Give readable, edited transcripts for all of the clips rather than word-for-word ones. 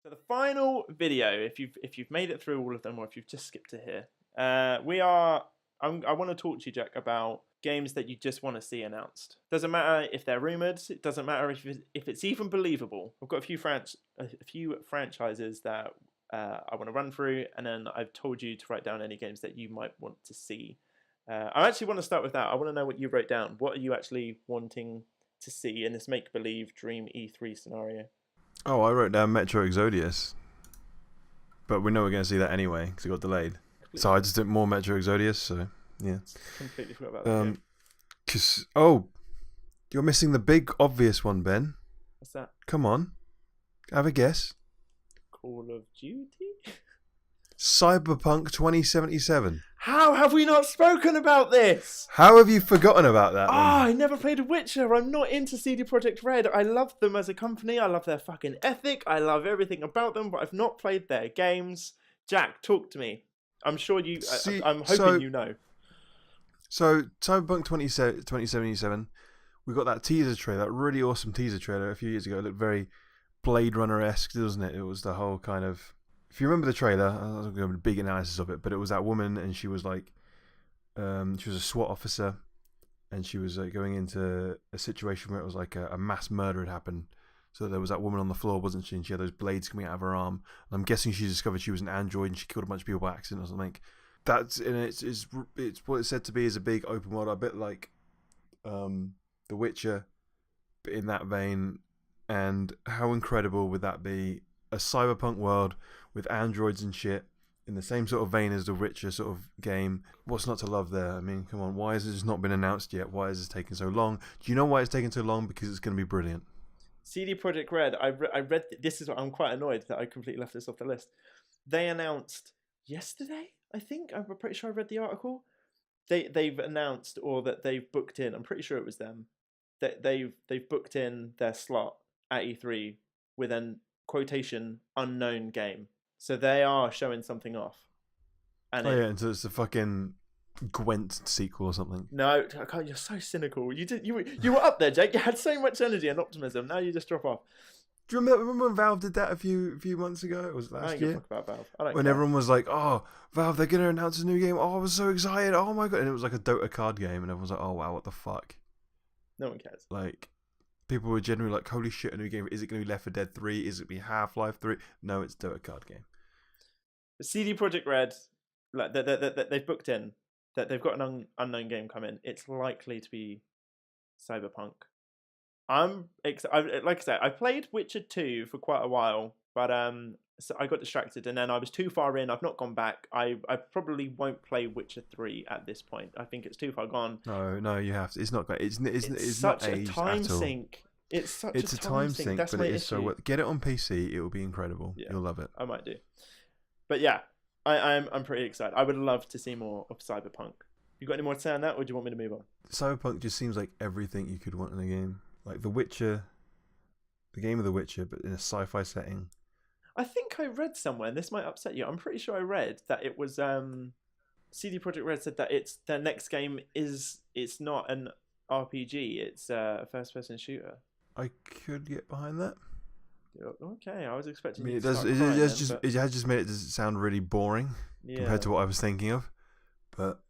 So the final video, if you've made it through all of them, or if you've just skipped to here, I want to talk to you, Jack, about games that you just want to see announced. Doesn't matter if they're rumored. It doesn't matter if it's even believable. I've got a few franchises that I want to run through, and then I've told you to write down any games that you might want to see. I actually want to start with that. I want to know what you wrote down. What are you actually wanting to see in this make-believe dream E3 scenario? Oh, I wrote down Metro Exodus, but we know we're going to see that anyway because it got delayed. So I just did more Metro Exodus. So yeah, Completely forgot about that. Because you're missing the big obvious one, Ben. What's that? Come on, have a guess. Call of Duty? Cyberpunk 2077. How have we not spoken about this? How have you forgotten about that? I never played a Witcher. I'm not into CD Projekt Red. I love them as a company. I love their fucking ethic. I love everything about them, but I've not played their games. Jack, talk to me. I'm sure you. I'm hoping you know. So Cyberpunk 2077, we got that teaser trailer, that really awesome teaser trailer a few years ago. It looked very Blade Runner-esque, doesn't it? It was the whole kind of. If you remember the trailer, I was going to do a big analysis of it, but it was that woman, and she was like, she was a SWAT officer, and she was going into a situation where it was like a mass murder had happened. So there was that woman on the floor, wasn't she? And she had those blades coming out of her arm. And I'm guessing she discovered she was an android and she killed a bunch of people by accident or something. That's and it's what it's said to be is a big open world, a bit like The Witcher, but in that vein. And how incredible would that be? A cyberpunk world with androids and shit in the same sort of vein as the Witcher sort of game. What's not to love there? I mean, come on, why has it just not been announced yet? Why is this taking so long? Do you know why it's taking so long? Because it's going to be brilliant. CD Projekt Red, I read this is what I'm quite annoyed that I completely left this off the list. They announced yesterday, I think. I'm pretty sure I read the article. They've announced, or that they've booked in. I'm pretty sure it was them. That they've booked in their slot at E3 with an quotation unknown game. So they are showing something off. And and so it's a fucking Gwent sequel or something. No, I can't, you're so cynical. You were up there, Jake. You had so much energy and optimism. Now you just drop off. Do you remember when Valve did that a few months ago? It was last year. Fuck about Valve. I don't when care. Everyone was like, "Oh, Valve, they're gonna announce a new game." Oh, I was so excited. Oh my god! And it was like a Dota card game, and everyone was like, "Oh wow, what the fuck?" No one cares. Like, people were genuinely like, "Holy shit, a new game! Is it gonna be Left 4 Dead 3? Is it gonna be Half-Life 3?" No, it's Dota card game. CD Projekt Red, like they've booked in that they've got an unknown game coming. It's likely to be Cyberpunk. Like I said, I played Witcher 2 for quite a while, but so I got distracted and then I was too far in. I've not gone back. I probably won't play Witcher 3 at this point. I think it's too far gone. No, you have to. It's not great. It's such not a aged time at all. sink. It's a time sink, That's but my it is issue. so. Get it on PC. It will be incredible. Yeah, you'll love it. I might do. But yeah, I'm pretty excited. I would love to see more of Cyberpunk. You got any more to say on that, or do you want me to move on? Cyberpunk just seems like everything you could want in a game, like The Witcher, the game of The Witcher, but in a sci-fi setting. I think I read somewhere, and this might upset you. I'm pretty sure I read that it was CD Projekt Red said that their next game it's not an RPG, it's a first-person shooter. I could get behind that. Okay, I was expecting. I mean, you it to does. start It crying has then, just. but It has just made it sound really boring compared to what I was thinking of. But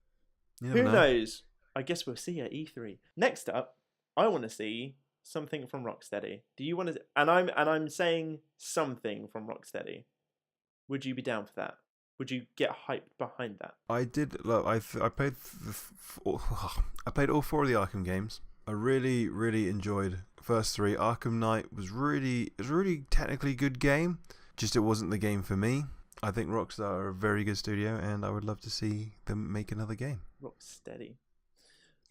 you never who know. knows? I guess we'll see at E3. Next up, I want to see something from Rocksteady. Do you want to? And I'm saying something from Rocksteady. Would you be down for that? Would you get hyped behind that? I did. Look, I played. I played all 4 of the Arkham games. I really, really enjoyed the first 3. Arkham Knight was really technically good game. Just it wasn't the game for me. I think Rockstar are a very good studio, and I would love to see them make another game. Rocksteady,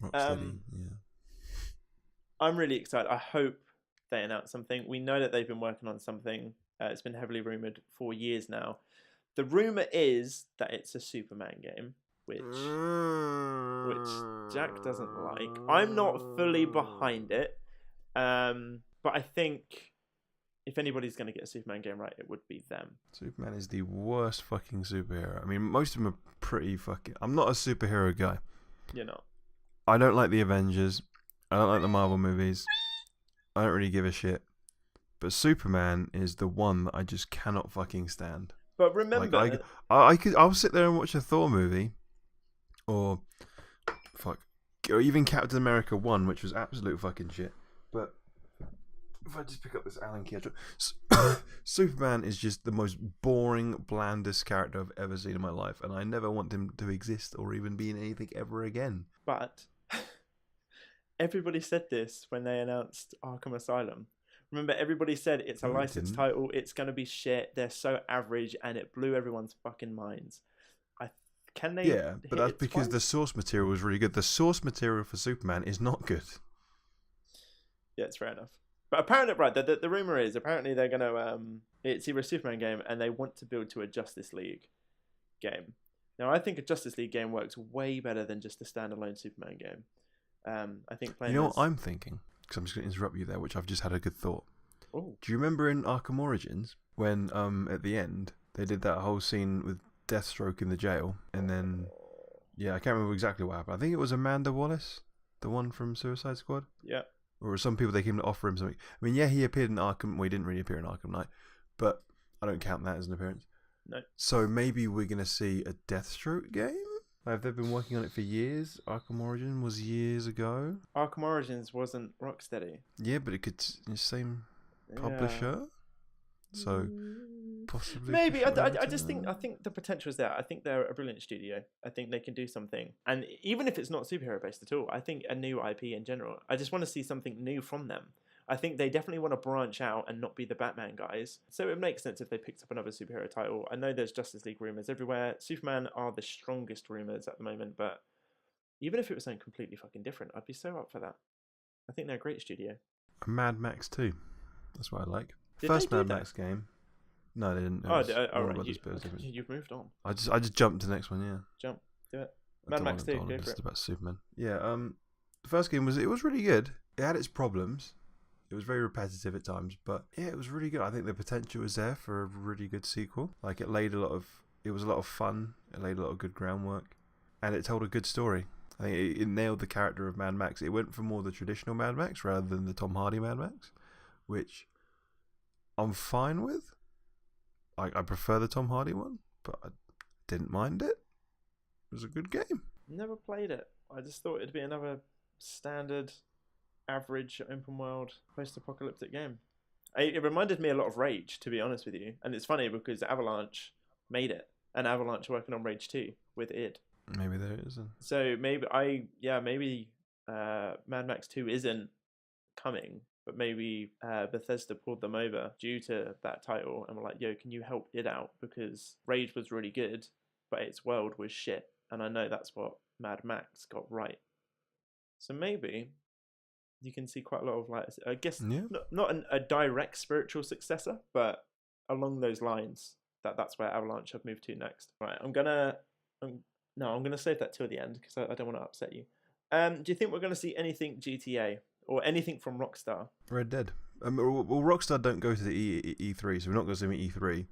yeah. I'm really excited. I hope they announce something. We know that they've been working on something. It's been heavily rumored for years now. The rumor is that it's a Superman game, which Jack doesn't like. I'm not fully behind it, but I think if anybody's going to get a Superman game right, it would be them. Superman is the worst fucking superhero. I mean, most of them are pretty fucking. I'm not a superhero guy. You're not. I don't like the Avengers. I don't like the Marvel movies. I don't really give a shit. but Superman is the one that I just cannot fucking stand. But Like remember, I'll sit there and watch a Thor movie, or fuck, or even Captain America 1, which was absolute fucking shit. But if I just pick up this Alan Key, Superman is just the most boring, blandest character I've ever seen in my life, and I never want him to exist or even be in anything ever again. but everybody said this when they announced Arkham Asylum. Remember, everybody said it's a No, it licensed didn't. title, it's going to be shit, they're so average, and it blew everyone's fucking minds. Can they? Yeah, but hit that's it because the twice? source material was really good. The source material for Superman is not good. Yeah, it's fair enough. But apparently, right, the rumor is apparently they're going to it's either a Superman game and they want to build to a Justice League game. Now, I think a Justice League game works way better than just a standalone Superman game. I think playing You know what I'm thinking? Because I'm just going to interrupt you there, which I've just had a good thought. Oh, Do you remember in Arkham Origins when at the end they did that whole scene with Deathstroke in the jail, and then yeah, I can't remember exactly what happened. I think it was Amanda Wallace, the one from Suicide Squad, yeah. or some people they came to offer him something. I mean, yeah, he appeared in Arkham. Well, he didn't really appear in Arkham Knight, but I don't count that as an appearance. No. So maybe we're gonna see a Deathstroke game. Like, they've been working on it for years. Arkham Origin was years ago. Arkham Origins wasn't Rocksteady. Yeah, but it could same Yeah. publisher. So possibly Maybe push it over I to just think them. the potential is there. I think they're a brilliant studio. I think they can do something, and even if it's not superhero based at all, I think a new IP in general. I just want to see something new from them. I think they definitely want to branch out and not be the Batman guys. So it makes sense if they picked up another superhero title. I know there's Justice League rumors everywhere. Superman are the strongest rumors at the moment, but even if it was something completely fucking different, I'd be so up for that. I think they're a great studio. Mad Max 2. That's what I like. Did First they do Mad that? Max game. No, they didn't. It Oh, was all Warner right. Brothers, but it was different. You've moved on. I just jumped to the next one. Yeah. Jump. Do it. I Mad don't Max wanna- 2, don't wanna go for listen it. about Superman. Yeah. The first game was really good. It had its problems. It was very repetitive at times, but yeah, it was really good. I think the potential was there for a really good sequel. Like, it was a lot of fun. It laid a lot of good groundwork, and it told a good story. I think it nailed the character of Mad Max. It went for more the traditional Mad Max rather than the Tom Hardy Mad Max, which I'm fine with. I prefer the Tom Hardy one, but I didn't mind it. It was a good game. Never played it. I just thought it'd be another standard, average open world post-apocalyptic game. It reminded me a lot of Rage, to be honest with you. And it's funny because Avalanche made it, and Avalanche are working on Rage 2 with id. Maybe there is. So maybe Mad Max 2 isn't coming, but maybe Bethesda pulled them over due to that title and were like, yo, can you help id out? Because Rage was really good, but its world was shit. And I know that's what Mad Max got right. So maybe you can see quite a lot of, like, I guess, Yeah. not a direct spiritual successor, but along those lines, that's where Avalanche have moved to next. Right, I'm gonna save that till the end because I don't want to upset you. Do you think we're gonna see anything GTA or anything from Rockstar? Red Dead. Well, Rockstar don't go to the E3, so we're not going to see them at E3,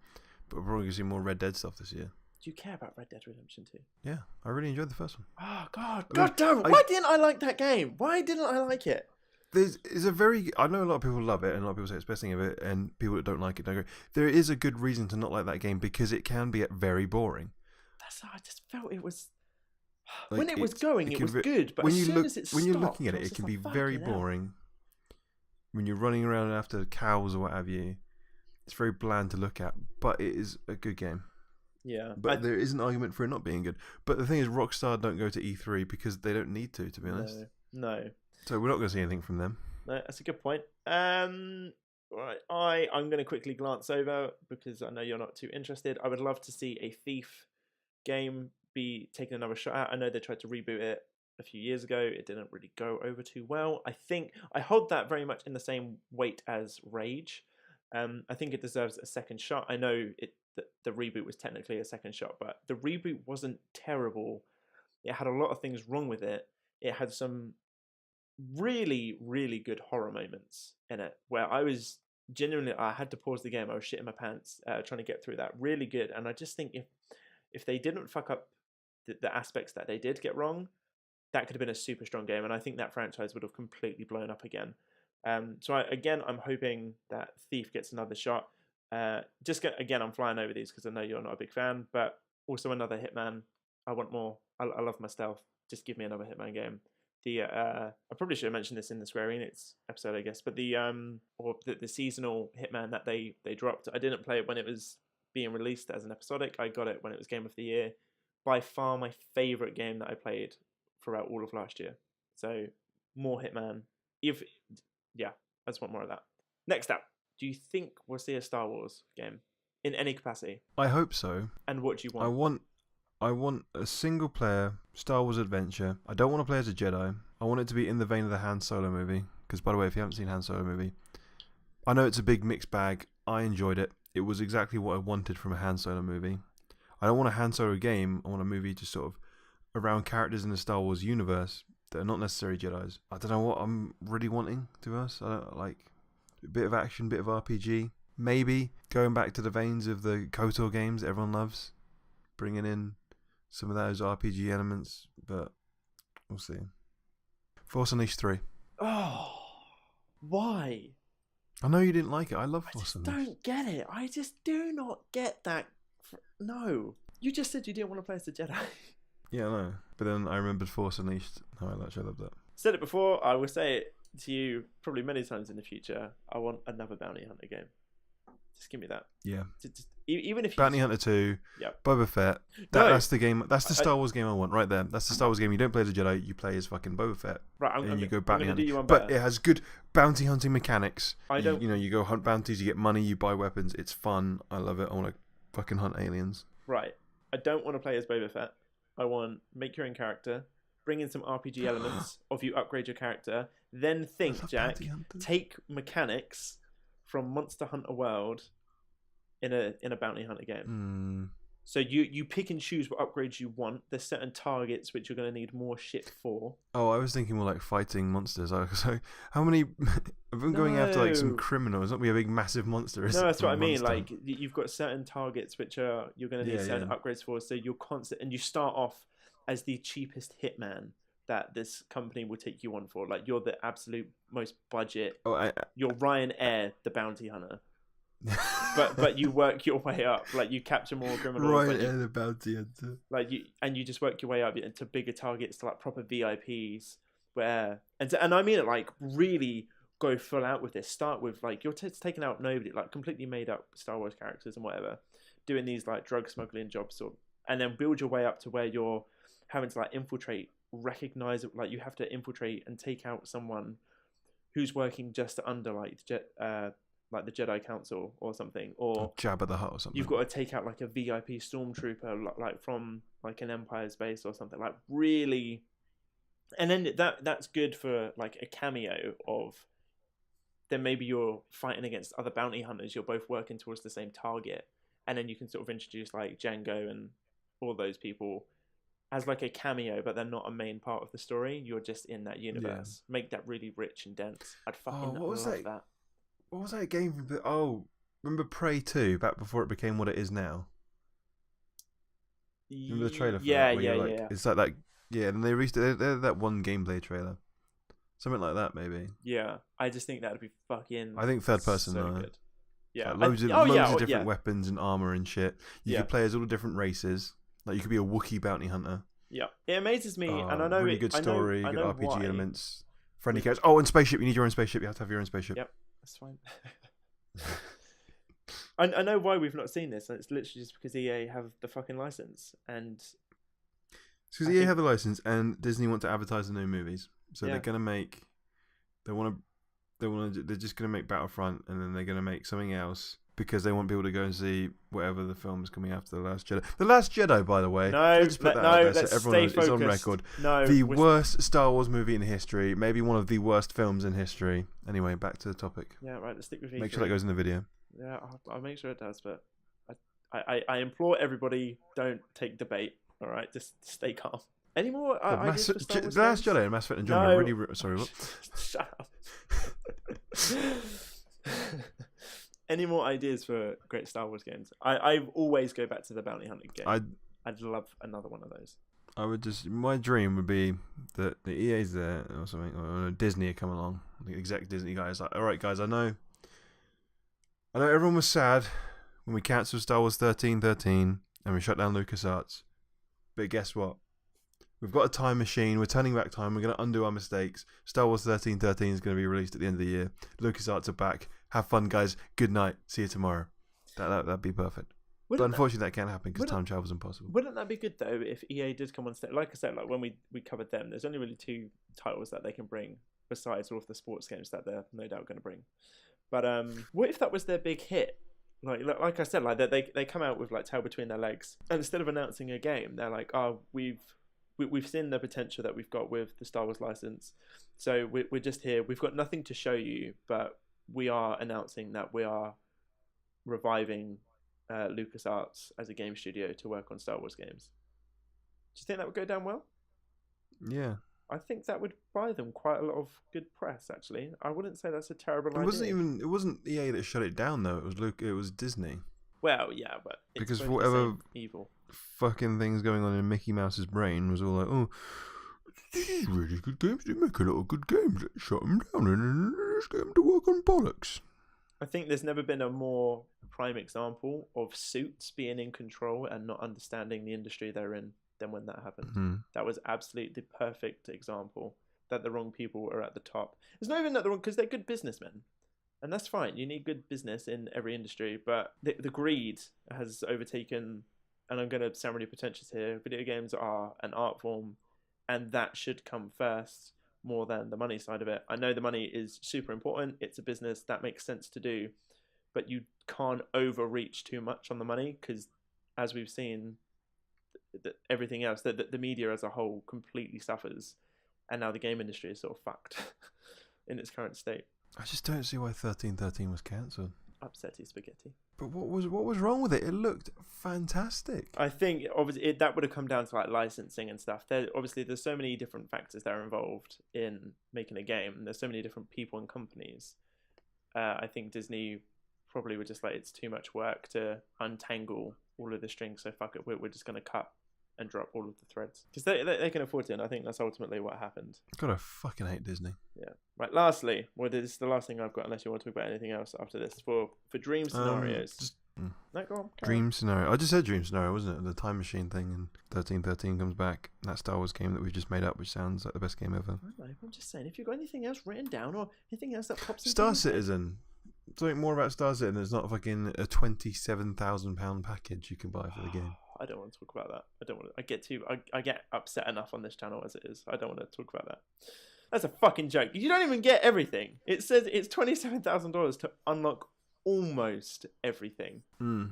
but we're probably going to see more Red Dead stuff this year. Do you care about Red Dead Redemption 2? Yeah, I really enjoyed the first one. Oh God, I mean, God damn! Why didn't I like that game? Why didn't I like it? I know a lot of people love it, and a lot of people say it's the best thing of it, and people that don't like it don't agree. There is a good reason to not like that game because it can be very boring. That's how I just felt it was. Like, when it was going, it was good, but when as you soon look, as it when you're stopped, looking at I it, was it can just be like, very "Fucking hell." boring. When you're running around after cows or what have you, it's very bland to look at, but it is a good game. Yeah, But there is an argument for it not being good. But the thing is, Rockstar don't go to E3 because they don't need to be honest. No, So we're not going to see anything from them. that's a good point. Right, I'm going to quickly glance over because I know you're not too interested. I would love to see a Thief game be taken another shot at. I know they tried to reboot it a few years ago. It didn't really go over too well. I hold that very much in the same weight as Rage. I think it deserves a second shot. I know the reboot was technically a second shot, but the reboot wasn't terrible. It had a lot of things wrong with it. It had some really, really good horror moments in it where I had to pause the game. I was shitting my pants trying to get through that. Really good. And I just think if they didn't fuck up the aspects that they did get wrong, that could have been a super strong game. And I think that franchise would have completely blown up again. So I'm hoping that Thief gets another shot. Again, I'm flying over these because I know you're not a big fan, but also another Hitman. I want more. I love my stealth. Just give me another Hitman game. I probably should have mentioned this in the Square Enix episode, I guess, but the seasonal Hitman that they dropped. I didn't play it when it was being released as an episodic. I got it when it was Game of the Year. By far my favorite game that I played throughout all of last year. So more Hitman. I just want more of that. Next up, do you think we'll see a Star Wars game in any capacity? I hope so. And what do you want? I want a single player Star Wars adventure. I don't want to play as a Jedi. I want it to be in the vein of the Han Solo movie. Because, by the way, if you haven't seen Han Solo movie, I know it's a big mixed bag. I enjoyed it. It was exactly what I wanted from a Han Solo movie. I don't want a Han Solo game. I want a movie just sort of around characters in the Star Wars universe that are not necessarily Jedis. I don't know what I'm really wanting, to be honest. I don't like a bit of action, bit of RPG. Maybe going back to the veins of the KOTOR games that everyone loves. Bringing in some of those RPG elements, but we'll see. Force Unleashed 3. Oh, why? I know you didn't like it. I love Force Unleashed. I don't get it. I just do not get that. No. You just said you didn't want to play as a Jedi. Yeah, I know. But then I remembered Force Unleashed. How I actually loved that. Said it before. I will say it to you probably many times in the future. I want another Bounty Hunter game. Just give me that. Yeah. Even if Bounty Hunter 2, yep. Boba Fett. That's the game. That's the Star Wars game I want right there. That's the Star Wars game. You don't play as a Jedi. You play as fucking Boba Fett. Right. And you go bounty hunting. But it has good bounty hunting mechanics. You go hunt bounties. You get money. You buy weapons. It's fun. I love it. I want to fucking hunt aliens. Right. I don't want to play as Boba Fett. I want make your own character. Bring in some RPG elements of you upgrade your character. Then think, Jack. Take mechanics from Monster Hunter World in a bounty hunter game. So you pick and choose what upgrades you want. There's certain targets which you're going to need more shit for. Oh, I was thinking more like fighting monsters. So how many? I've been going after like some criminals. Not be a big massive monster. No, that's what I mean. Like you've got certain targets which you're going to need certain upgrades for. So you're constant, and you start off as the cheapest hitman that this company will take you on for. Like you're the absolute most budget. You're Ryan Air, the bounty hunter. but you work your way up. Like you capture more criminals. Ryan Air, the bounty hunter. Like you just work your way up into bigger targets, to like proper VIPs. And I mean it, like really go full out with this. Start with like you're taking out nobody, like completely made up Star Wars characters and whatever, doing these like drug smuggling jobs, and then build your way up to where you're having to like recognize it, like you have to infiltrate and take out someone who's working just under like the Jedi Council or something, or Jabba the Hutt or something. You've got to take out like a VIP stormtrooper, like from like an Empire's base or something, like really. And then that's good for like a cameo of. Then maybe you're fighting against other bounty hunters. You're both working towards the same target, and then you can sort of introduce like Django and all those people as like a cameo, but they're not a main part of the story. You're just in that universe. Yeah. Make that really rich and dense. I'd fucking love that. What was that game from? Remember Prey 2, back before it became what it is now? Remember the trailer for that? Yeah. It's like that. Yeah, and they released that one gameplay trailer. Something like that, maybe. Yeah, I just think that would be fucking. I think third person so good. Yeah, like loads of different weapons and armor and shit. You could play as all the different races. Like you could be a Wookiee bounty hunter. Yeah, it amazes me, and I know really good story, good RPG why. Elements, friendly characters. Oh, and spaceship. You need your own spaceship. You have to have your own spaceship. Yep, that's fine. I know why we've not seen this, and it's literally just because EA have the fucking license, and it's because EA have the license, and Disney want to advertise the new movies, so they're gonna make. They're just gonna make Battlefront, and then they're gonna make something else. Because they want people to go and see whatever the film's coming after The Last Jedi. The Last Jedi, by the way. Let's everyone knows, it's on record. Worst Star Wars movie in history. Maybe one of the worst films in history. Anyway, back to the topic. Yeah, right. Let's stick with E3. Make sure that goes in the video. Yeah, I'll make sure it does. But I implore everybody, don't take debate. All right, just stay calm. Any more ideas for Star Wars The Last Jedi and Mass Effect and John are really... Sorry, what? Shut up. Any more ideas for great Star Wars games? I always go back to the Bounty Hunting game. I'd love another one of those. I would just. My dream would be that the EA's there or something, or Disney would come along. The exec Disney guys like, all right, guys, I know everyone was sad when we cancelled Star Wars 1313 and we shut down LucasArts. But guess what? We've got a time machine. We're turning back time. We're going to undo our mistakes. Star Wars 1313 is going to be released at the end of the year. LucasArts are back. Have fun, guys. Good night. See you tomorrow. That'd be perfect. But unfortunately, that can't happen because time travel is impossible. Wouldn't that be good though if EA did come on stage? Like I said, like when we covered them, there's only really 2 titles that they can bring besides all of the sports games that they're no doubt going to bring. But what if that was their big hit? Like I said, like they come out with like tail between their legs, and instead of announcing a game, they're like, oh, we've seen the potential that we've got with the Star Wars license, so we're just here. We've got nothing to show you, but we are announcing that we are reviving LucasArts as a game studio to work on Star Wars games. Do you think that would go down well? Yeah. I think that would buy them quite a lot of good press. Actually, I wouldn't say that's a terrible idea. It wasn't EA that shut it down though. It was Disney. Well, yeah, but it's because whatever evil fucking things going on in Mickey Mouse's brain was all like, oh, this is really good games. They make a lot of good games. Let's shut them down and let's get them to work on bollocks. I think there's never been a more prime example of Suits being in control and not understanding the industry they're in than when that happened. Mm-hmm. That was absolutely the perfect example that the wrong people are at the top. It's not even that the wrong, because they're good businessmen. And that's fine. You need good business in every industry. But the greed has overtaken, and I'm going to sound really pretentious here, video games are an art form, and that should come first more than the money side of it. I know the money is super important. It's a business that makes sense to do. But you can't overreach too much on the money because, as we've seen, everything else, the media as a whole completely suffers. And now the game industry is sort of fucked in its current state. I just don't see why 1313 was cancelled. Upsetty spaghetti. But what was wrong with it? It looked fantastic. I think obviously that would have come down to like licensing and stuff. There's so many different factors that are involved in making a game. There's so many different people and companies. I think Disney probably were just like, it's too much work to untangle all of the strings, so fuck it, we're just going to cut and drop all of the threads because they can afford to, and I think that's ultimately what happened. God, I fucking hate Disney. Yeah. Right. Lastly, this is the last thing I've got, unless you want to talk about anything else after this. For dream scenarios. No, go on. Dream scenario. I just said dream scenario, wasn't it? The time machine thing, and 1313 comes back. That Star Wars game that we've just made up, which sounds like the best game ever. I know, I'm just saying, if you've got anything else written down or anything else that pops. Star Citizen. Something more about Star Citizen. There's not fucking a £27,000 package you can buy for the game. I don't want to talk about that. I don't want to. I get upset enough on this channel as it is. I don't want to talk about that. That's a fucking joke. You don't even get everything. It says it's $27,000 to unlock almost everything. Mm.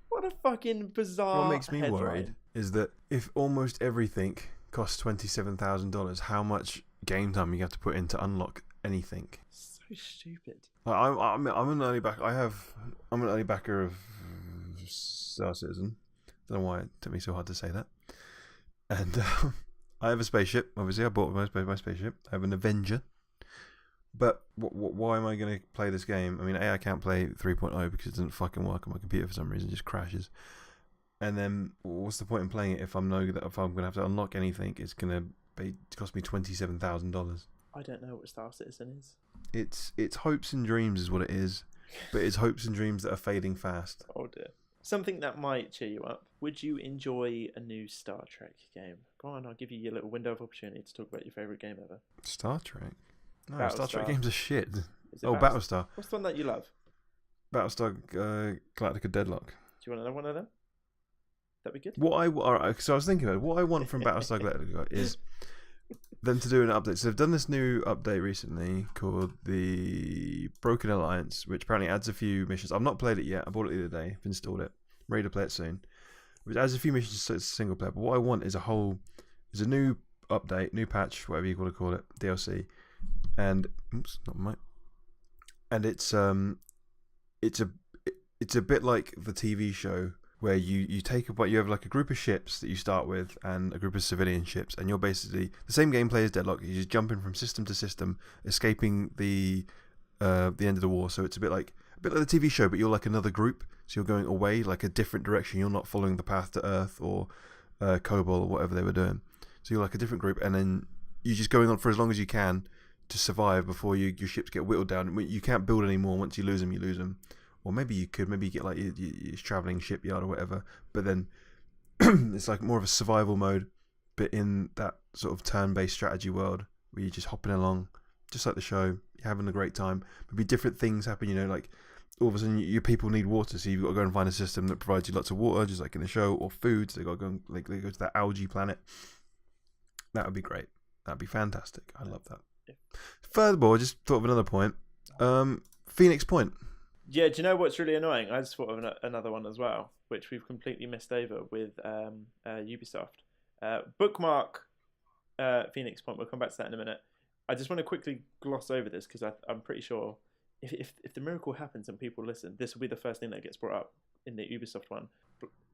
What a fucking bizarre. What makes me headline. worried is that if almost everything costs $27,000, how much game time you have to put in to unlock anything? So stupid. I'm an early backer. I'm an early backer of Star Citizen. Don't know why it took me so hard to say that. And I have a spaceship. Obviously, I bought my spaceship. I have an Avenger. But why am I going to play this game? I mean, I can't play 3.0 because it doesn't fucking work on my computer for some reason. It just crashes. And then what's the point in playing it if I'm going to have to unlock anything? It's going to cost me $27,000. I don't know what Star Citizen is. It's hopes and dreams is what it is. But it's hopes and dreams that are fading fast. Oh dear. Something that might cheer you up. Would you enjoy a new Star Trek game? Go on, I'll give you your little window of opportunity to talk about your favourite game ever. Star Trek? No, Battlestar. Star Trek games are shit. Battlestar. What's the one that you love? Battlestar Galactica Deadlock. Do you want another one of them? That'd be good. So I was thinking about it. What I want from Battlestar Galactica is them to do an update. So they've done this new update recently called the Broken Alliance, which apparently adds a few missions. I've not played it yet. I bought it the other day. I've installed it. Ready to play it soon. Which adds a few missions so it's single player. But what I want is a new update, new patch, whatever you want to call it, DLC. And it's a bit like the TV show where you have like a group of ships that you start with and a group of civilian ships, and you're basically the same gameplay as Deadlock. You're just jumping from system to system, escaping the end of the war. So it's a bit like the TV show, but you're like another group. So you're going away like a different direction. You're not following the path to Earth or Kobol or whatever they were doing. So you're like a different group, and then you're just going on for as long as you can to survive before your ships get whittled down. You can't build anymore. Once you lose them, you lose them. Or maybe you could. Maybe you get like your traveling shipyard or whatever. But then it's like more of a survival mode, but in that sort of turn-based strategy world where you're just hopping along, just like the show. You're having a great time. Maybe different things happen. Like all of a sudden your people need water, so you've got to go and find a system that provides you lots of water, just like in the show, or food. So they got to go and, they go to that algae planet. That would be great. That'd be fantastic. I love that. Yeah. Furthermore, I just thought of another point. Phoenix Point. Yeah, do you know what's really annoying? I just thought of another one as well, which we've completely missed over with Ubisoft. Bookmark Phoenix Point. We'll come back to that in a minute. I just want to quickly gloss over this because I'm pretty sure if the miracle happens and people listen, this will be the first thing that gets brought up in the Ubisoft one.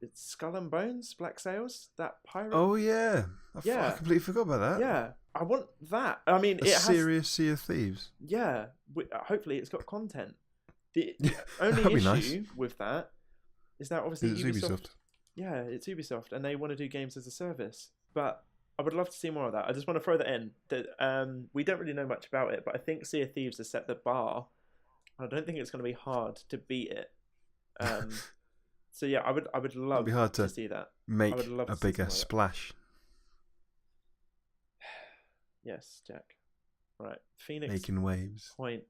It's Skull and Bones, Black Sails, that pirate. Oh yeah, I completely forgot about that. Yeah, I want that. I mean, it has serious Sea of Thieves. Yeah, hopefully it's got content. The only issue with that is that obviously Ubisoft. Yeah, it's Ubisoft, and they want to do games as a service. But I would love to see more of that. I just want to throw that in. That we don't really know much about it, but I think Sea of Thieves has set the bar. I don't think it's going to be hard to beat it. So yeah, I would love It'd be hard to see that. Make a bigger splash. Yes, Jack. Right, Phoenix making waves. Point.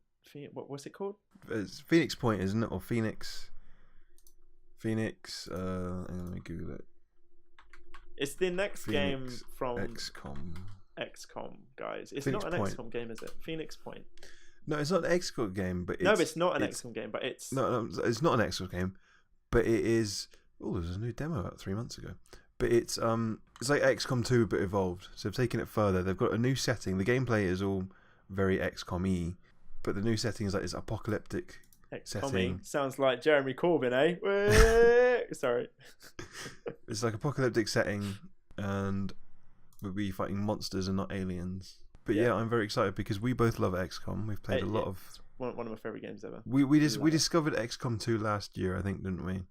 What's it called? It's Phoenix Point, isn't it? Or Phoenix. Hang on, let me Google it. It's the next game from XCOM. XCOM, guys. It's Phoenix not an Point. XCOM game, is it? Phoenix Point. No, it's not an XCOM game, but it's not an XCOM game, but it's no, it's not an XCOM game, but it is. Oh, there was a new demo about 3 months ago. But it's like XCOM 2 but evolved. So they've taken it further. They've got a new setting. The gameplay is all very XCOM-y, but the new setting is like this apocalyptic setting. Sounds like Jeremy Corbyn, eh? Sorry. It's like apocalyptic setting, and we'll be fighting monsters and not aliens. But yeah, I'm very excited because we both love XCOM. We've played a lot of one of my favorite games ever. We discovered XCOM 2 last year, I think, didn't we?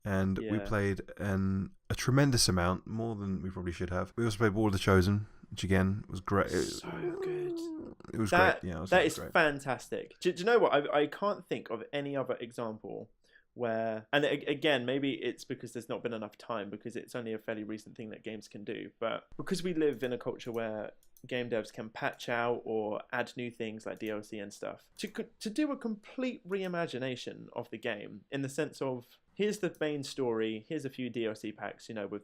And we played a tremendous amount, more than we probably should have. We also played War of the Chosen, which again was great. So good. It was great. Yeah, that is great. Fantastic. Do you know what? I can't think of any other example where, and again, maybe it's because there's not been enough time, because it's only a fairly recent thing that games can do, but because we live in a culture where game devs can patch out or add new things like DLC and stuff, to do a complete reimagination of the game in the sense of, here's the main story, here's a few DLC packs, with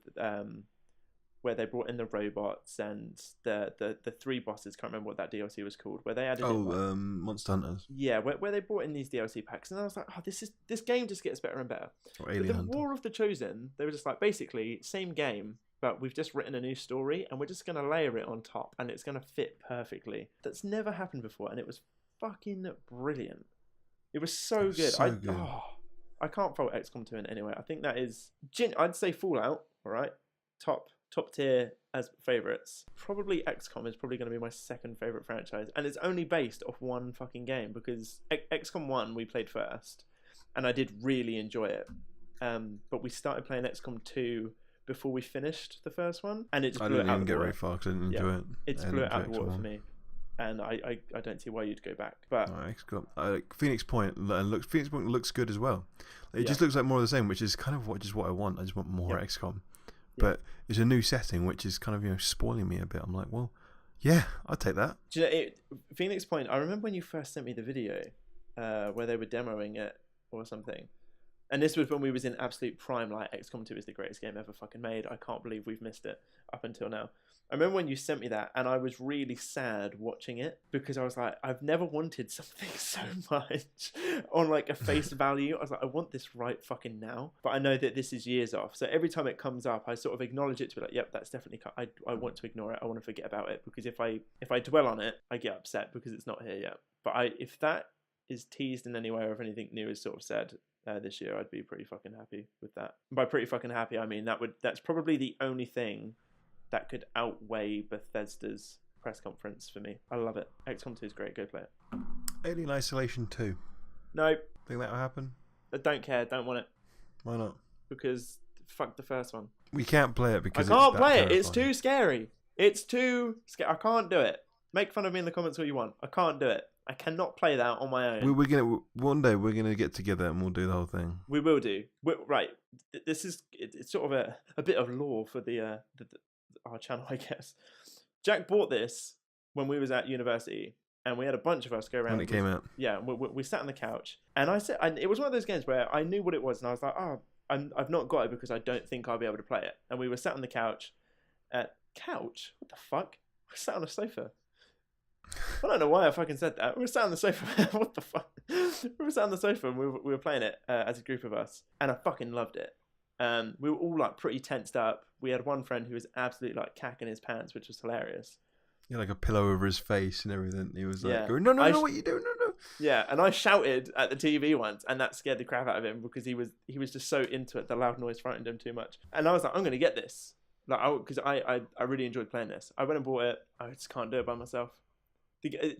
where they brought in the robots and the three bosses. Can't remember what that DLC was called. Where they added Monster Hunters. Yeah, where they brought in these DLC packs, and I was like, oh, this game just gets better and better. Or Alien Hunter. War of the Chosen, they were just like, basically same game, but we've just written a new story and we're just gonna layer it on top, and it's gonna fit perfectly. That's never happened before, and it was fucking brilliant. It was so good. I can't fault XCOM 2 in any way. I think that is, I'd say Fallout, all right, top tier as favourites. Probably XCOM is probably going to be my second favourite franchise, and it's only based off one fucking game, because XCOM 1 we played first, and I did really enjoy it. But we started playing XCOM 2 before we finished the first one, and it just blew it out of the water. I didn't even get very far because I didn't enjoy it. It just blew it out of the water for me. And I don't see why you'd go back. But Phoenix Point looks good as well. It just looks like more of the same, which is kind of what I want. I just want more XCOM. But it's a new setting, which is kind of spoiling me a bit. I'm like, well, yeah, I'd take that. Do you know, Phoenix Point, I remember when you first sent me the video where they were demoing it or something. And this was when we was in absolute prime, like XCOM 2 is the greatest game ever fucking made. I can't believe we've missed it up until now. I remember when you sent me that, and I was really sad watching it, because I was like, I've never wanted something so much on like a face value. I was like, I want this right fucking now, but I know that this is years off. So every time it comes up, I sort of acknowledge it to be like, yep, that's definitely. I want to ignore it. I want to forget about it, because if I dwell on it, I get upset because it's not here yet. But if that is teased in any way, or if anything new is sort of said this year, I'd be pretty fucking happy with that. And by pretty fucking happy, I mean that's probably the only thing that could outweigh Bethesda's press conference for me. I love it. XCOM 2 is great. Go play it. Alien Isolation 2. Nope. Think that'll happen? I don't care. Don't want it. Why not? Because fuck the first one. We can't play it because I can't play it. It's too scary. It's too scary. I can't do it. Make fun of me in the comments all you want. I can't do it. I cannot play that on my own. We're gonna one day we're gonna get together and we'll do the whole thing. We will do. Right. This is it's sort of a bit of lore for our channel, I guess. Jack bought this when we was at university, and we had a bunch of us go around. When it came out. Yeah, we sat on the couch, and I said, it was one of those games where I knew what it was, and I was like, oh, I've not got it because I don't think I'll be able to play it. And we were sat on the couch. Couch? What the fuck? We sat on a sofa. I don't know why I fucking said that. We were sat on the sofa. What the fuck? We were sat on the sofa and we were playing it as a group of us, and I fucking loved it. We were all like pretty tensed up. We had one friend who was absolutely like cacking his pants, which was hilarious. Yeah, like a pillow over his face and everything. He was like, Yeah. going, no, what you doing? No. Yeah, and I shouted at the TV once, and that scared the crap out of him because he was just so into it. The loud noise frightened him too much, and I was like, I'm gonna get this, like, because I really enjoyed playing this. I went and bought it. I just can't do it by myself.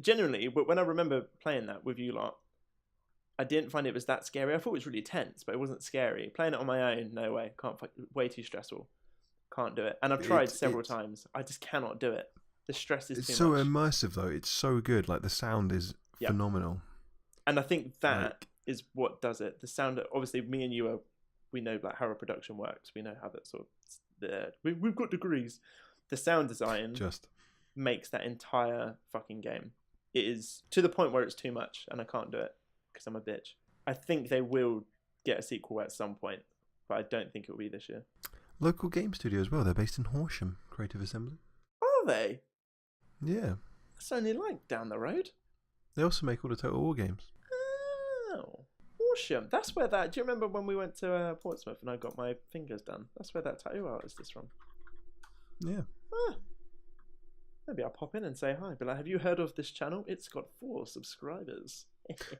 Generally, when I remember playing that with you lot, I didn't find it was that scary. I thought it was really tense, but it wasn't scary. Playing it on my own, no way. Can't. Way too stressful. Can't do it. And I've tried several times. I just cannot do it. The stress is too much. It's so immersive though. It's so good. Like the sound is phenomenal. And I think that is what does it. The sound. Obviously, me and you we know like how a production works. We know how that sort of. We've got degrees. The sound design makes that entire fucking game. It is to the point where it's too much, and I can't do it because I'm a bitch. I think they will get a sequel at some point, but I don't think it will be this year. Local game studio as well. They're based in Horsham, Creative Assembly. Are they? Yeah. That's only like down the road. They also make all the Total War games. Oh, Horsham. That's where that. Do you remember when we went to Portsmouth and I got my fingers done? That's where that tattoo artist is from. Yeah. Maybe I'll pop in and say hi. But like, have you heard of this channel? It's got 4 subscribers.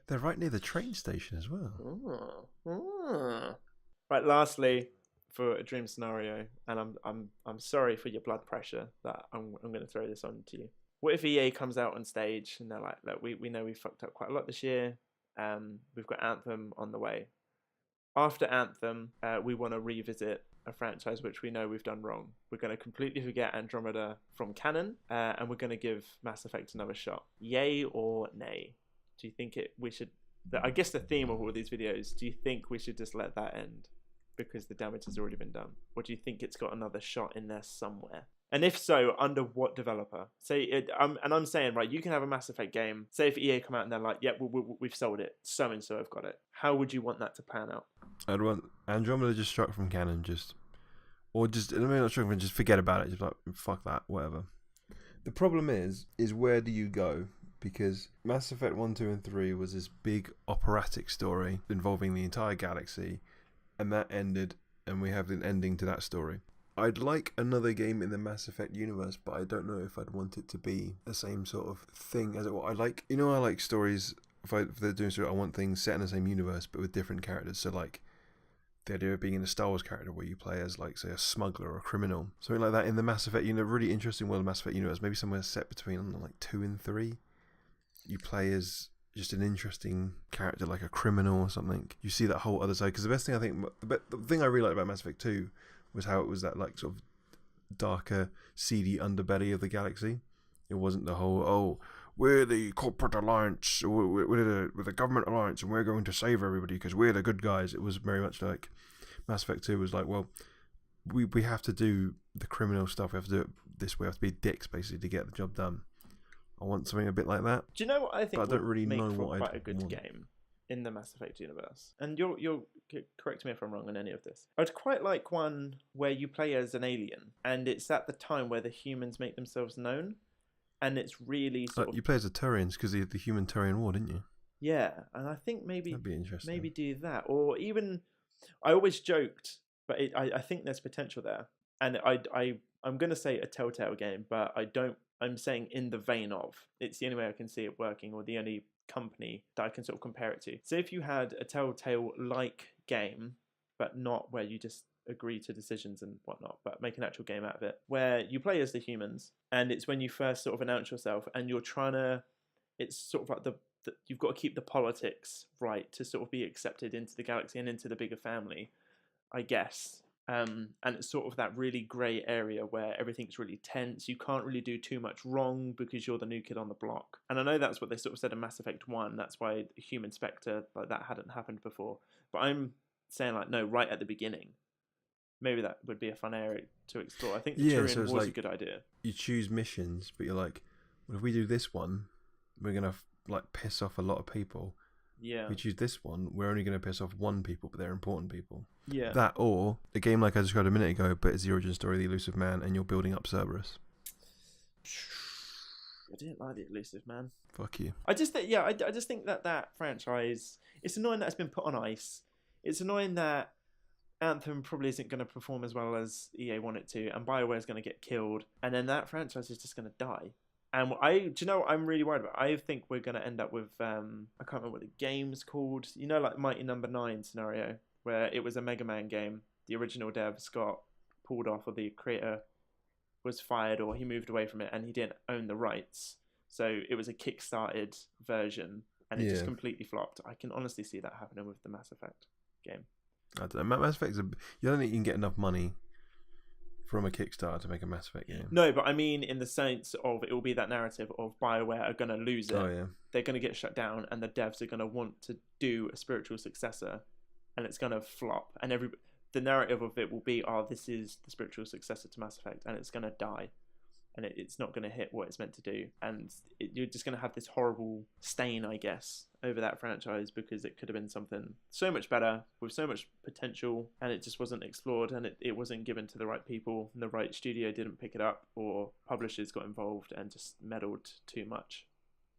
They're right near the train station as well. Right. Lastly, for a dream scenario, and I'm sorry for your blood pressure that I'm going to throw this on to you. What if EA comes out on stage and they're like, look, we know we fucked up quite a lot this year. We've got Anthem on the way. After Anthem, we want to revisit a franchise which we know we've done wrong. We're going to completely forget Andromeda from canon, and we're going to give Mass Effect another shot. Yay or nay? Do you think we should? I guess the theme of all these videos. Do you think we should just let that end because the damage has already been done, or do you think it's got another shot in there somewhere? And if so, under what developer? I'm saying, right, you can have a Mass Effect game. Say if EA come out and they're like, yeah, we've sold it. So and so have got it. How would you want that to pan out? I'd want Andromeda just struck from canon, just forget about it. Just like, fuck that, whatever. The problem is where do you go? Because Mass Effect 1, 2, and 3 was this big operatic story involving the entire galaxy, and that ended, and we have an ending to that story. I'd like another game in the Mass Effect universe, but I don't know if I'd want it to be the same sort of thing as it was. I like stories. If they're doing story, I want things set in the same universe but with different characters. So like the idea of being in a Star Wars character where you play as like say a smuggler or a criminal, something like that in the Mass Effect. Really interesting world of Mass Effect universe. Maybe somewhere set between like 2 and 3. You play as just an interesting character like a criminal or something. You see that whole other side. Because the best thing I think, the thing I really liked about Mass Effect 2 was how it was that like sort of darker, seedy underbelly of the galaxy. It wasn't the whole, we're the corporate alliance, we're the government alliance, and we're going to save everybody because we're the good guys. It was very much like Mass Effect 2 was like, well, we have to do the criminal stuff. We have to do it this way. We have to be dicks basically to get the job done. I want something a bit like that. Do you know what I think? But I don't really know what quite a good game in the Mass Effect universe. And you'll correct me if I'm wrong on any of this. I'd quite like one where you play as an alien, and it's at the time where the humans make themselves known, and it's really sort of... You play as the Turians because of the Human-Turian War, didn't you? Yeah, and I think maybe that'd be interesting. Maybe do that, or even I always joked, but I think there's potential there, and I'm gonna say a Telltale game, but I'm saying in the vein of. It's the only way I can see it working, or the only company that I can sort of compare it to. So if you had a Telltale-like game, but not where you just agree to decisions and whatnot, but make an actual game out of it, where you play as the humans, and it's when you first sort of announce yourself, and you're trying to, it's sort of like you've got to keep the politics right to sort of be accepted into the galaxy and into the bigger family, I guess. And it's sort of that really grey area where everything's really tense. You can't really do too much wrong because you're the new kid on the block. And I know that's what they sort of said in Mass Effect 1. That's why Human Spectre, like, that hadn't happened before. But I'm saying, like, no, right at the beginning. Maybe that would be a fun area to explore. I think the Turian was like, a good idea. You choose missions, but you're like, well, if we do this one, we're going to like piss off a lot of people. Yeah. If we choose this one, we're only going to piss off one people, but they're important people. Yeah. That, or a game like I described a minute ago, but it's the origin story of the Elusive Man, and you're building up Cerberus. I didn't like the Elusive Man. Fuck you. I just think, I just think that franchise, it's annoying that it's been put on ice. It's annoying that Anthem probably isn't going to perform as well as EA want it to, and BioWare is going to get killed, and then that franchise is just going to die. And do you know what I'm really worried about? I think we're going to end up with, I can't remember what the game's called. You know, like Mighty Number 9 scenario, where it was a Mega Man game. The original dev, Scott, pulled off, or the creator was fired, or he moved away from it, and he didn't own the rights. So it was a kickstarted version, and it just completely flopped. I can honestly see that happening with the Mass Effect game. I don't know. Mass Effect, you don't think you can get enough money from a Kickstarter to make a Mass Effect game. No, but I mean in the sense of it will be that narrative of BioWare are going to lose it. Oh, yeah. They're going to get shut down, and the devs are going to want to do a spiritual successor, and it's going to flop. And the narrative of it will be, this is the spiritual successor to Mass Effect, and it's going to die. And it's not going to hit what it's meant to do. And you're just going to have this horrible stain, I guess, over that franchise, because it could have been something so much better with so much potential, and it just wasn't explored, and it wasn't given to the right people, and the right studio didn't pick it up, or publishers got involved and just meddled too much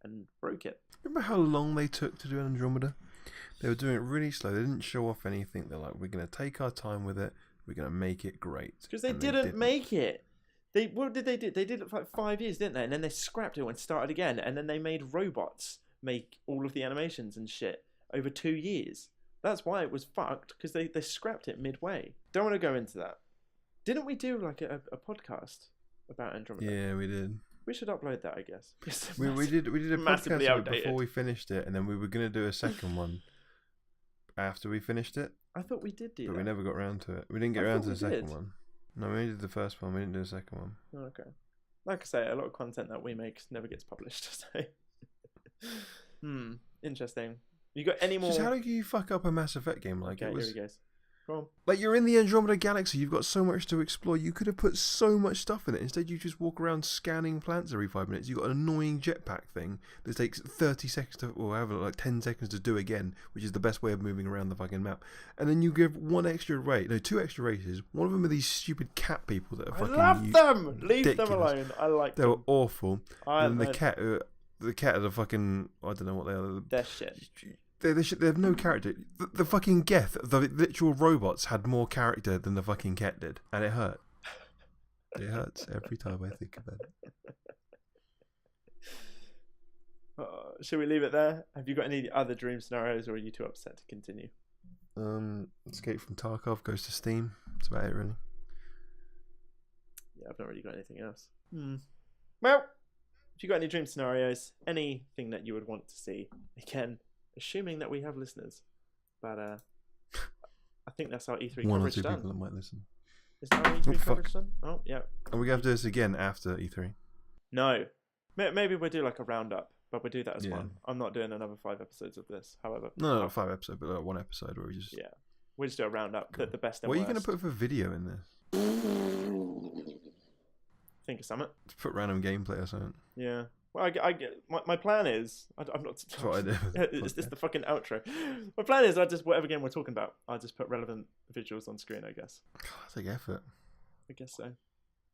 and broke it. Remember how long they took to do Andromeda? They were doing it really slow. They didn't show off anything. They're like, we're going to take our time with it. We're going to make it great. Because they didn't make it. What did they do? They did it for like 5 years, didn't they? And then they scrapped it and started again. And then they made robots make all of the animations and shit over 2 years. That's why it was fucked, because they scrapped it midway. Don't want to go into that. Didn't we do like a podcast about Andromeda? Yeah, we did. We should upload that, I guess. We did a massively podcast outdated. before we finished it, and then we were going to do a second one after we finished it. I thought we did do that. But we never got around to it. We didn't get around to the second one. No, we only did the first one. We didn't do the second one. Oh, okay. Like I say, a lot of content that we make never gets published. So, interesting. You got any more? Just how do you fuck up a Mass Effect game like okay, it was? Here he goes. Go on. Like, you're in the Andromeda Galaxy. You've got so much to explore. You could have put so much stuff in it. Instead, you just walk around scanning plants every 5 minutes. You've got an annoying jetpack thing that takes 30 seconds to, or however, like 10 seconds to do again, which is the best way of moving around the fucking map. And then you give two extra races. One of them are these stupid cat people that are fucking love them! Leave ridiculous. them alone. I like them. They were awful. And the cat are the fucking, I don't know what they are. They're shit. They have no character. The fucking Geth, the literal robots, had more character than the fucking Ket did, and it hurt. It hurts every time I think about it. Should we leave it there? Have you got any other dream scenarios, or are you too upset to continue? Escape from Tarkov goes to Steam. That's about it, really. Yeah, I've not really got anything else. Well, if you got any dream scenarios, anything that you would want to see, again, assuming that we have listeners, but I think that's our E3 One or coverage two done. people that might listen. Is that our E3 coverage done? Oh, yeah. And we have to do this again after E3. No. Maybe we'll do like a roundup, but we'll do that as Yeah. one. I'm not doing another 5 episodes of this, however. No, not 5 episodes, but like 1 episode where we just... Yeah. We'll just do a roundup, Cool. the best and What are worst. you going to put for video in this? Think of something. Just put random gameplay or something. Yeah. Well, I get my plan is I'm not. That's what I do. Is this the fucking outro? My plan is whatever game we're talking about, I'll just put relevant visuals on screen. I guess. That's like effort. I guess so.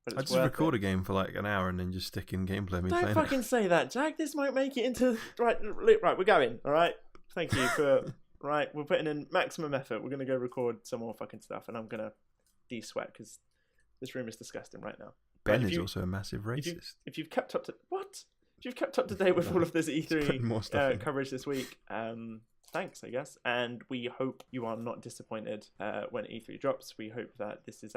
But I it's just worth record it. a game for like an hour and then just stick in gameplay of me Don't playing fucking say that, Jack. This might make it into right. We're going. All right. Thank you for right. We're putting in maximum effort. We're gonna go record some more fucking stuff, and I'm gonna de-sweat because this room is disgusting right now. Ben If is you- also a massive racist. If you've kept up to what? If you've kept up to date with all of this putting more stuff E3 in. coverage this week, thanks, I guess. And we hope you are not disappointed when E3 drops. We hope that this is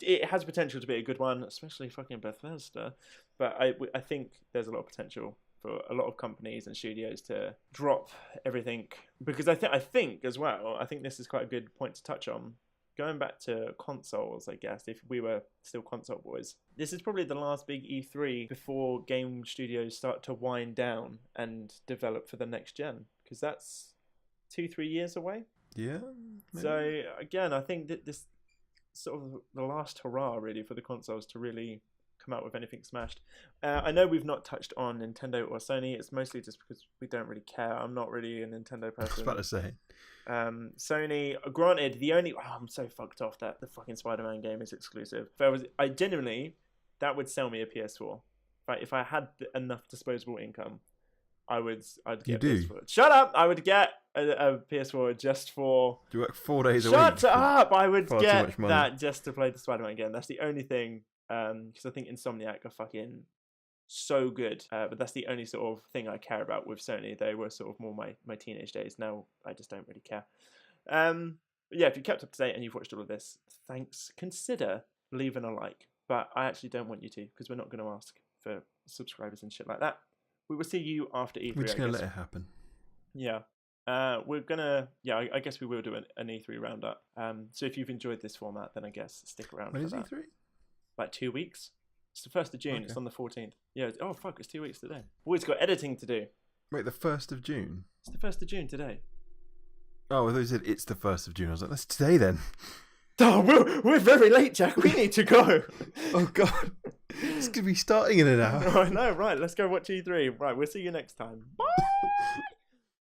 it has potential to be a good one, especially fucking Bethesda. But I think there's a lot of potential for a lot of companies and studios to drop everything, because I think as well, I think this is quite a good point to touch on. going back to consoles, I guess, if we were still console boys, this is probably the last big E3 before game studios start to wind down and develop for the next gen, because that's 2-3 years away. Yeah. Maybe. So again, I think that this sort of the last hurrah really for the consoles to really come out with anything smashed. I know we've not touched on Nintendo or Sony. It's mostly just because we don't really care. I'm not really a Nintendo person. I was about to say. Sony, granted, I'm so fucked off that the fucking Spider-Man game is exclusive. I genuinely, that would sell me a PS4. If I had enough disposable income, I'd get a PS4. Shut up! I would get a PS4 just for... Do you work 4 days a week? Shut up! I would get that just to play the Spider-Man game. That's the only thing, because I think Insomniac are fucking so good. But that's the only sort of thing I care about with Sony. They were sort of more my teenage days. Now I just don't really care. Yeah, if you kept up to date and you've watched all of this, thanks. Consider leaving a like. But I actually don't want you to, because we're not going to ask for subscribers and shit like that. We will see you after E3. We're just going to let it happen. Yeah. We're going to... Yeah, I guess we will do an E3 roundup. So if you've enjoyed this format, then I guess stick around when for that. When is E3? Like 2 weeks. It's the 1st of June. Okay. It's on the 14th. Yeah. Oh, fuck. It's 2 weeks today. Always got editing to do. Wait, the 1st of June? It's the 1st of June today. Oh, I thought you said it's the 1st of June. I was like, that's today then. Oh, we're very late, Jack. We need to go. Oh, God. It's going to be starting in an hour. I know, right. Let's go watch E3. Right, we'll see you next time. Bye.